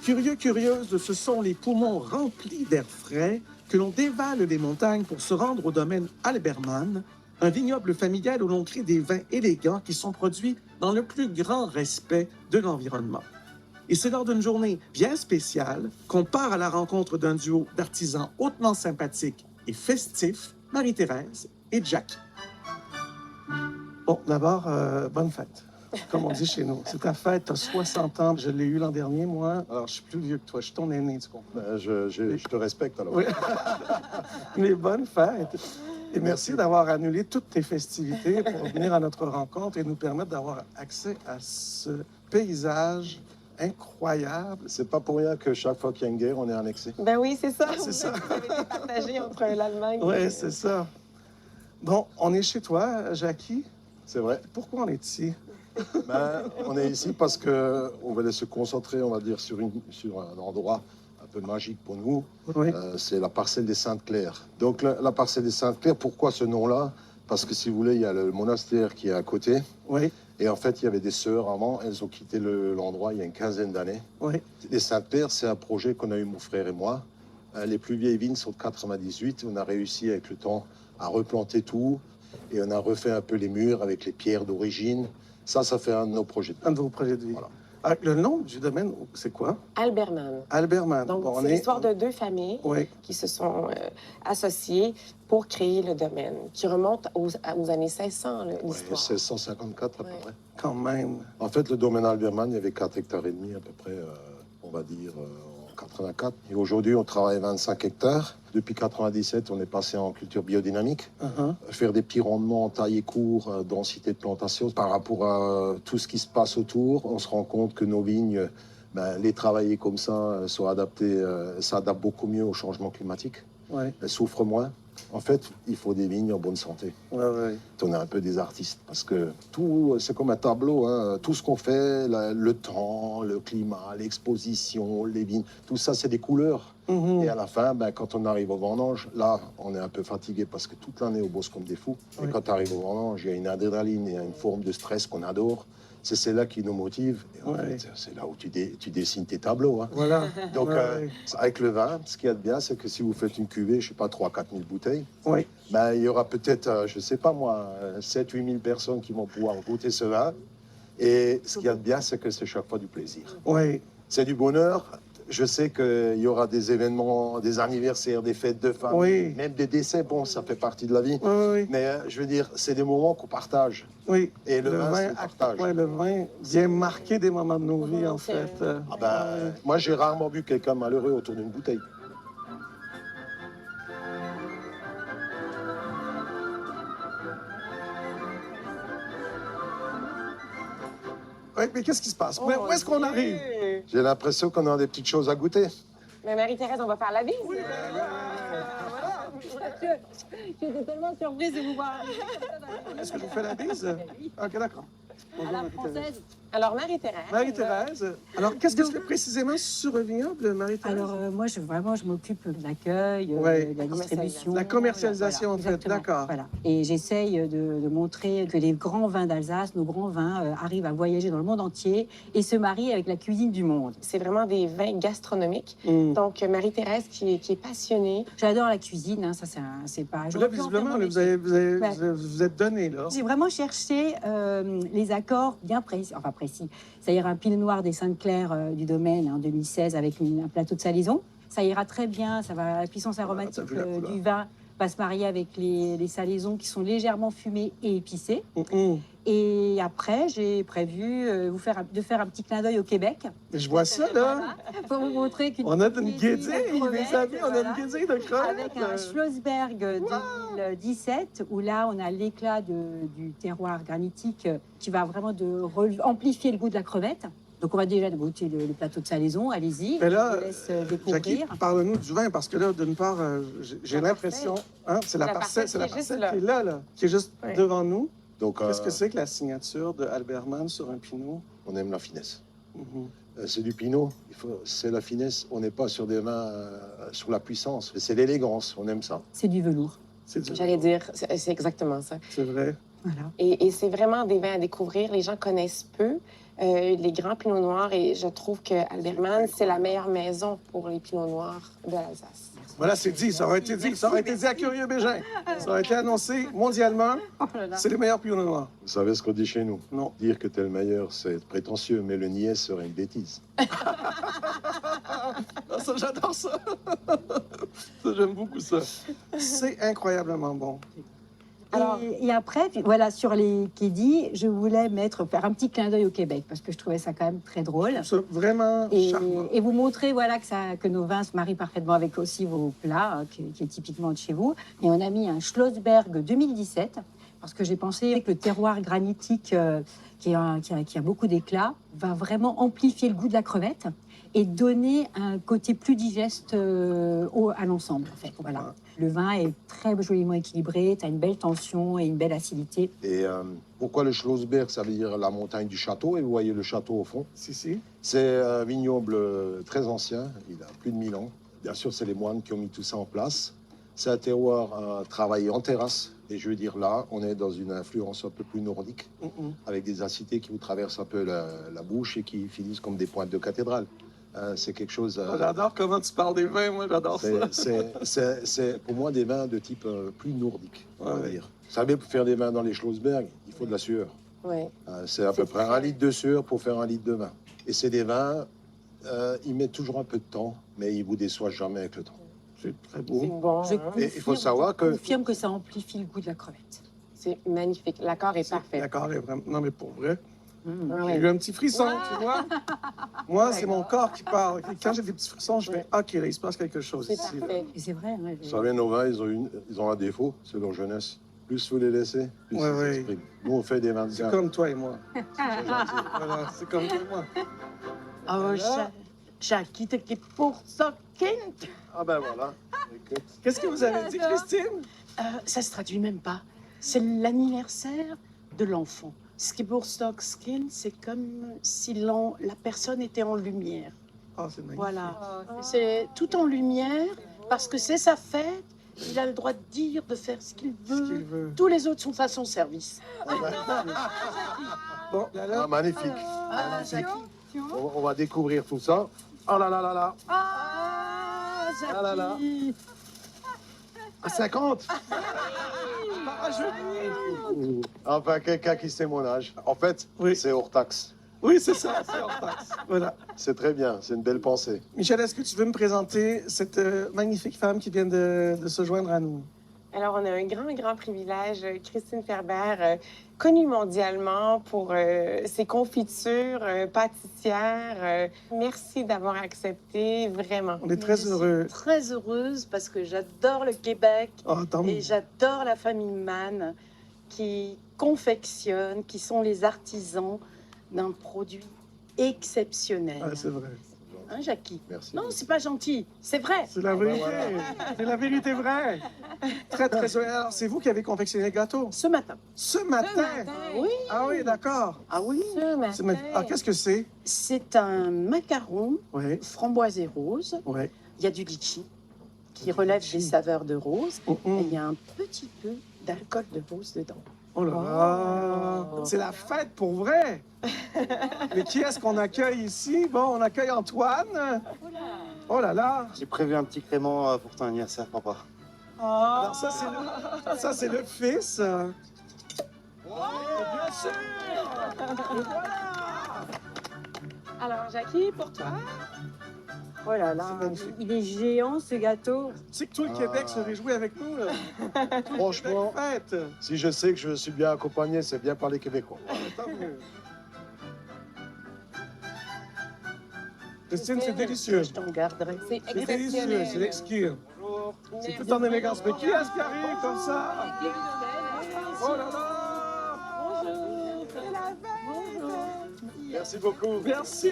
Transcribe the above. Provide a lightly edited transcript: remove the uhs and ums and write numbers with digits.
Curieux, curieuse, ce sont les poumons remplis d'air frais que l'on dévale des montagnes pour se rendre au domaine Alberman, un vignoble familial où l'on crée des vins élégants qui sont produits dans le plus grand respect de l'environnement. Et c'est lors d'une journée bien spéciale qu'on part à la rencontre d'un duo d'artisans hautement sympathiques et festifs, Marie-Thérèse et Jackie. Bon, d'abord, bonne fête. Comme on dit chez nous. C'est ta fête, tu as 60 ans, je l'ai eu l'an dernier, moi. Alors, je suis plus vieux que toi, je suis ton aîné, tu comprends? Je te respecte, alors. Oui. Mais bonne fête. Et merci d'avoir annulé toutes tes festivités pour venir à notre rencontre et nous permettre d'avoir accès à ce paysage incroyable. C'est pas pour rien que chaque fois qu'il y a une guerre, on est annexé. Ben oui, c'est ça. C'est ça. Vous avez été partagé entre l'Allemagne. Oui, c'est ça. Bon, on est chez toi, Jackie. C'est vrai. Pourquoi on est ici? Ben, on est ici parce qu'on voulait se concentrer, on va dire, sur un endroit un peu magique pour nous. Oui. C'est la parcelle des Saintes-Claires. Donc la parcelle des Saintes-Claires, pourquoi ce nom-là? Parce que si vous voulez, il y a le monastère qui est à côté. Oui. Et en fait, il y avait des sœurs avant, elles ont quitté l'endroit il y a une quinzaine d'années. Oui. Les Saintes-Claires, c'est un projet qu'on a eu, mon frère et moi. Les plus vieilles vignes sont de 98. On a réussi avec le temps à replanter tout. Et on a refait un peu les murs avec les pierres d'origine. Ça fait un de nos projets. Un de vos projets de vie. Voilà. Ah, le nom du domaine, c'est quoi? Alberman. Alberman. Donc, Bon, c'est l'histoire de deux familles Oui. qui se sont associées pour créer le domaine, qui remonte aux années 1600, Ouais, l'histoire. 1654 à Ouais. peu près. Quand même. En fait, le domaine Alberman, il y avait 4 hectares et demi à peu près, on va dire, en 84. Et aujourd'hui, on travaille 25 hectares. Depuis 97, on est passé en culture biodynamique. Faire des petits rendements taille et court, densité de plantation. Par rapport à tout ce qui se passe autour, on se rend compte que nos vignes, les travailler comme ça, sont adaptées, s'adaptent beaucoup mieux au changement climatique. Ouais. Elles souffrent moins. En fait, il faut des vignes en bonne santé. Ouais. On est un peu des artistes parce que tout, c'est comme un tableau. Hein. Tout ce qu'on fait, le temps, le climat, l'exposition, les vignes, tout ça, c'est des couleurs. Et à la fin, quand on arrive au vendange, là, on est un peu fatigué parce que toute l'année, on bosse comme des fous. Oui. Et quand tu arrives au vendange, il y a une adrénaline, il y a une forme de stress qu'on adore. C'est celle-là qui nous motive. Et en fait, c'est là où tu dessines tes tableaux. Hein. Voilà. Donc, avec le vin, ce qu'il y a de bien, c'est que si vous faites une cuvée, je sais pas, 3 000 à 4 000 bouteilles, Oui. il y aura peut-être, je sais pas moi, 7 000 à 8 000 personnes qui vont pouvoir goûter ce vin. Et ce qu'il y a de bien, c'est que c'est chaque fois du plaisir. Oui. C'est du bonheur. Je sais qu'il y aura des événements, des anniversaires, des fêtes de famille, même des décès. Bon, ça fait partie de la vie. Oui. Mais je veux dire, c'est des moments qu'on partage. Oui. Et le vin, c'est le partage. Ouais, le vin vient marquer des moments de nos vies, en fait. Moi, j'ai rarement vu quelqu'un malheureux autour d'une bouteille. Oui, mais qu'est-ce qui se passe? Où est-ce qu'on arrive? J'ai l'impression qu'on a des petites choses à goûter. Mais Marie-Thérèse, on va faire la bise. Oui, Voilà. J'étais tellement surprise de vous voir. Est-ce que je vous fais la bise? OK, d'accord. Bonjour, À la Marie-Thérèse. française. Alors, Marie-Thérèse. Marie-Thérèse. Alors, qu'est-ce que tu fais précisément sur un vignoble, Marie-Thérèse? Alors, moi, je m'occupe de l'accueil, Ouais. de la distribution. La commercialisation, en fait, exactement. d'accord. Voilà. Et j'essaye de montrer que les grands vins d'Alsace, nos grands vins, arrivent à voyager dans le monde entier et se marient avec la cuisine du monde. C'est vraiment des vins gastronomiques. Donc, Marie-Thérèse qui est passionnée. J'adore la cuisine, hein, ça, c'est pas... Là, visiblement, là, vous êtes donné, là. J'ai vraiment cherché les accords bien précis, enfin précis. C'est-à-dire un pinot noir des Saintes-Claires du domaine en 2016 avec un plateau de salaison. Ça ira très bien, la puissance aromatique du vin va se marier avec les salaisons qui sont légèrement fumées et épicées. Et après, j'ai prévu de faire un petit clin d'œil au Québec. Je vois ça, là. Pour vous montrer qu'une... On a une guédille, mes amis, on a une guédille de crevettes. Avec un Schlossberg 2017, où là, on a l'éclat du terroir granitique qui va vraiment amplifier le goût de la crevette. Donc, on va déjà goûter le plateau de salaison. Allez-y, Mais là, je vous laisse découvrir. Jackie, parle-nous du vin, parce que là, d'une part, j'ai l'impression... Hein, c'est la parcelle qui est là, qui est juste devant nous. Donc, qu'est-ce que c'est que la signature de Alberman sur un pinot? On aime la finesse. C'est du pinot, c'est la finesse. On n'est pas sur des vins sur la puissance. C'est l'élégance, on aime ça. C'est du velours. J'allais dire, c'est exactement ça. C'est vrai. Voilà. Et c'est vraiment des vins à découvrir. Les gens connaissent peu les grands pinots noirs et je trouve que Alberman, c'est la meilleure maison pour les pinots noirs de l'Alsace. Voilà, c'est dit. Ça aurait été dit. Ça aurait été dit à Curieux Bégin. Ça aurait été annoncé mondialement. C'est les meilleurs pinots noirs. Vous savez ce qu'on dit chez nous? Non. Dire que t'es le meilleur, c'est être prétentieux, mais le nier serait une bêtise. Ah, ça, j'adore ça. Ça, j'aime beaucoup ça. C'est incroyablement bon. Alors- Et après, puis voilà, sur les quédis, je voulais faire un petit clin d'œil au Québec parce que je trouvais ça quand même très drôle. C'est vraiment charmant. Et vous montrer voilà, que nos vins se marient parfaitement avec aussi vos plats, qui est typiquement de chez vous. Et on a mis un Schlossberg 2017 parce que j'ai pensé que le terroir granitique qui a beaucoup d'éclat va vraiment amplifier le goût de la crevette et donner un côté plus digeste à l'ensemble. En fait. Voilà. Le vin est très joliment équilibré, tu as une belle tension et une belle acidité. Et pourquoi le Schlossberg? Ça veut dire la montagne du château, et vous voyez le château au fond. Si. C'est un vignoble très ancien, il a plus de 1000 ans. Bien sûr, c'est les moines qui ont mis tout ça en place. C'est un terroir travaillé en terrasse. Et je veux dire, là, on est dans une influence un peu plus nordique, avec des acités qui vous traversent un peu la bouche et qui finissent comme des pointes de cathédrale. C'est quelque chose... J'adore comment tu parles des vins, moi, j'adore ça. C'est pour moi des vins de type plus nordique, on va Ouais. dire. Vous savez, pour faire des vins dans les Schlossberg, il faut de la sueur. Oui. C'est à peu près 1 litre de sueur pour faire 1 litre de vin. Et c'est des vins, ils mettent toujours un peu de temps, mais ils vous déçoivent jamais avec le temps. C'est très C'est beau. bon. Je hein? Et il faut savoir que... confirme que ça amplifie le goût de la crevette. C'est magnifique. L'accord est parfait. D'accord, est vraiment... Non, mais pour vrai, Ah j'ai ouais. eu un petit frisson, tu vois. Moi, c'est mon corps qui parle. Quand j'ai des petits frissons, je fais OK, là, il se passe quelque chose C'est ici. là. parfait. Et c'est vrai. Ouais, Vous savez, nos vins, ils ont un défaut, c'est leur jeunesse. Plus vous les laissez, plus Ouais, ils ouais. s'expriment. Nous, on fait des vins de C'est gamme. comme toi et moi. Voilà, c'est comme toi et moi. Oh, Jackie, t'es pour ça, Kind. Ah ben voilà. Écoute. Qu'est-ce que vous avez dit, Christine? Ça se traduit même pas. C'est l'anniversaire de l'enfant. Skin, c'est comme si la personne était en lumière. Ah, c'est magnifique. Voilà. C'est tout en lumière parce que c'est sa fête. Il a le droit de dire, de faire ce qu'il Ce qu'il veut. veut. Tous les autres sont à son service. Bon, là, là. Ah, magnifique. Ah, Jackie. On va découvrir tout ça. Oh là là là là. Ah, Jackie. Ah là là. À 50. Enfin, quelqu'un qui sait mon âge. En fait, Oui. c'est hors taxe. Oui, c'est ça, c'est hors taxe. Voilà. C'est très bien, c'est une belle pensée. Michel, est-ce que tu veux me présenter cette magnifique femme qui vient de se joindre à nous? Alors, on a un grand privilège. Christine Ferber, connue mondialement pour ses confitures pâtissières. Merci d'avoir accepté, vraiment. On est très Je heureux. suis très heureuse parce que j'adore le Québec Oh, tant mieux. et j'adore la famille Mann qui confectionne, qui sont les artisans d'un produit exceptionnel. Ah, c'est vrai. Hein, Jackie? Merci. Non, c'est pas gentil, c'est vrai. C'est la vérité. voilà. C'est la vérité vraie. Très, très heureux. Alors, c'est vous qui avez confectionné le gâteau? Ce matin. Ce matin? Oui. Ah oui, d'accord. Ah oui. Ce matin. Ah, qu'est-ce que c'est? C'est un macaron Oui, framboise et rose. oui. Il y a du litchi qui relève des saveurs de rose. Et il y a un petit peu d'alcool de rose dedans. Oh là là! C'est la fête pour vrai! Mais qui est-ce qu'on accueille ici? Bon, on accueille Antoine. Oh là là! J'ai prévu un petit crément pour ton anniversaire, papa. Alors ça, c'est le fils. Bien sûr! Et voilà! Alors, Jackie, pour toi? Oh là là, C'est magnifique. il est géant ce gâteau. Tu sais que tout le Québec se réjouit avec nous, là. Franchement, Fête! si je sais que je suis bien accompagné, c'est bien par les Québécois. Tant mieux. Christine, c'est délicieux. Je t'en garderai. C'est C'est délicieux, c'est exquis. C'est tout en élégance. Mais qui est-ce qui arrive comme ça? Oh là là! Bonjour. Merci beaucoup. Merci!